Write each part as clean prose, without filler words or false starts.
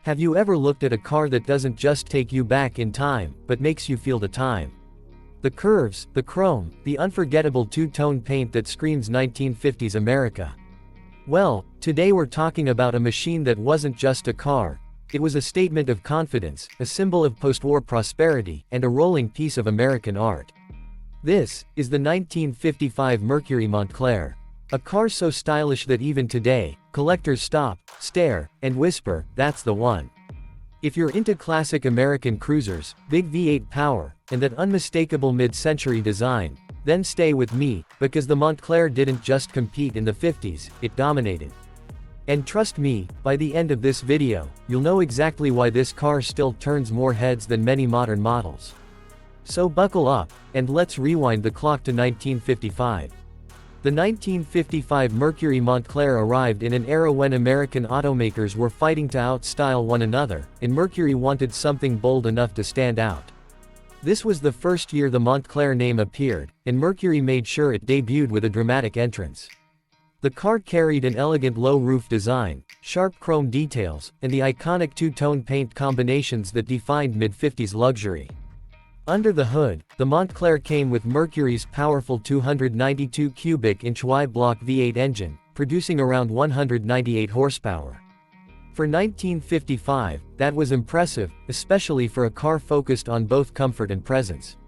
Have you ever looked at a car that doesn't just take you back in time, but makes you feel the time? The curves, the chrome, the unforgettable two-tone paint that screams 1950s America. Well, today we're talking about a machine that wasn't just a car. It was a statement of confidence, a symbol of post-war prosperity, and a rolling piece of American art. This is the 1955 Mercury Montclair. A car so stylish that even today, collectors stop, stare, and whisper, "That's the one." If you're into classic American cruisers, big V8 power, and that unmistakable mid-century design, then stay with me, because the Montclair didn't just compete in the 50s, it dominated. And trust me, by the end of this video, you'll know exactly why this car still turns more heads than many modern models. So buckle up, and let's rewind the clock to 1955. The 1955 Mercury Montclair arrived in an era when American automakers were fighting to outstyle one another, and Mercury wanted something bold enough to stand out. This was the first year the Montclair name appeared, and Mercury made sure it debuted with a dramatic entrance. The car carried an elegant low-roof design, sharp chrome details, and the iconic two-tone paint combinations that defined mid-50s luxury. Under the hood, the Montclair came with Mercury's powerful 292 cubic inch Y-block V8 engine, producing around 198 horsepower. For 1955, that was impressive, especially for a car focused on both comfort and presence.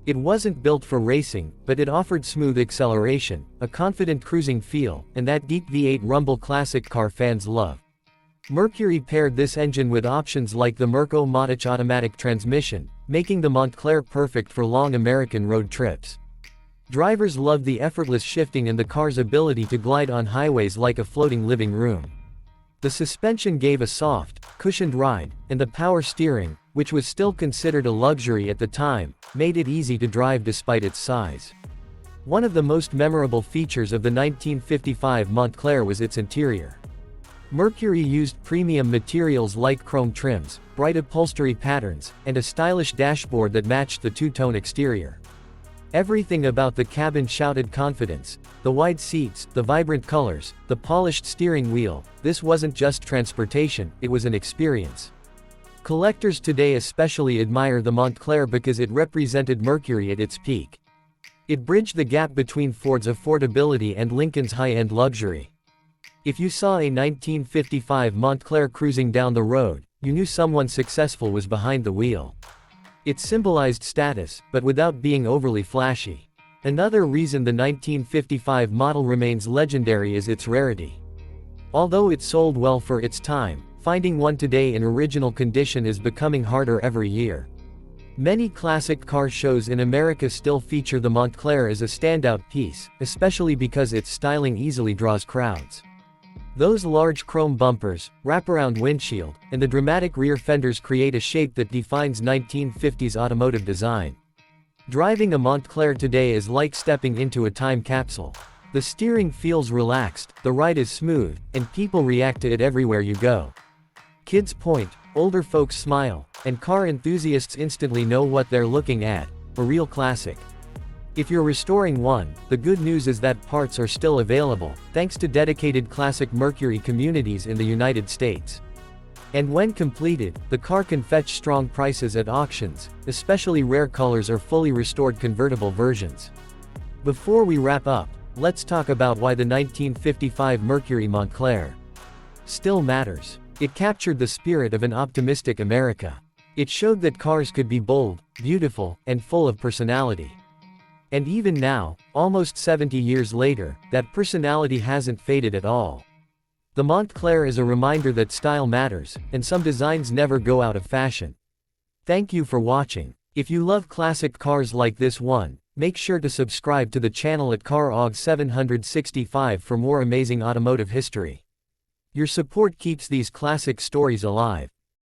It wasn't built for racing, but it offered smooth acceleration, a confident cruising feel, and that deep V8 rumble classic car fans love. Mercury paired this engine with options like the Mercury Montclair automatic transmission, making the Montclair perfect for long American road trips. Drivers loved the effortless shifting and the car's ability to glide on highways like a floating living room. The suspension gave a soft, cushioned ride, and the power steering, which was still considered a luxury at the time, made it easy to drive despite its size. One of the most memorable features of the 1955 Montclair was its interior. Mercury used premium materials like chrome trims, bright upholstery patterns, and a stylish dashboard that matched the two-tone exterior. Everything about the cabin shouted confidence: the wide seats, the vibrant colors, the polished steering wheel. This wasn't just transportation, it was an experience. Collectors today especially admire the Montclair because it represented Mercury at its peak. It bridged the gap between Ford's affordability and Lincoln's high-end luxury. If you saw a 1955 Montclair cruising down the road, you knew someone successful was behind the wheel. It symbolized status, but without being overly flashy. Another reason the 1955 model remains legendary is its rarity. Although it sold well for its time, finding one today in original condition is becoming harder every year. Many classic car shows in America still feature the Montclair as a standout piece, especially because its styling easily draws crowds. Those large chrome bumpers, wraparound windshield, and the dramatic rear fenders create a shape that defines 1950s automotive design. Driving a Montclair today is like stepping into a time capsule. The steering feels relaxed, the ride is smooth, and people react to it everywhere you go. Kids point, older folks smile, and car enthusiasts instantly know what they're looking at: a real classic. If you're restoring one, the good news is that parts are still available, thanks to dedicated classic Mercury communities in the United States. And when completed, the car can fetch strong prices at auctions, especially rare colors or fully restored convertible versions. Before we wrap up, let's talk about why the 1955 Mercury Montclair still matters. It captured the spirit of an optimistic America. It showed that cars could be bold, beautiful, and full of personality. And even now, almost 70 years later, that personality hasn't faded at all. The Montclair is a reminder that style matters, and some designs never go out of fashion. Thank you for watching. If you love classic cars like this one, make sure to subscribe to the channel at CarOg 765 for more amazing automotive history. Your support keeps these classic stories alive.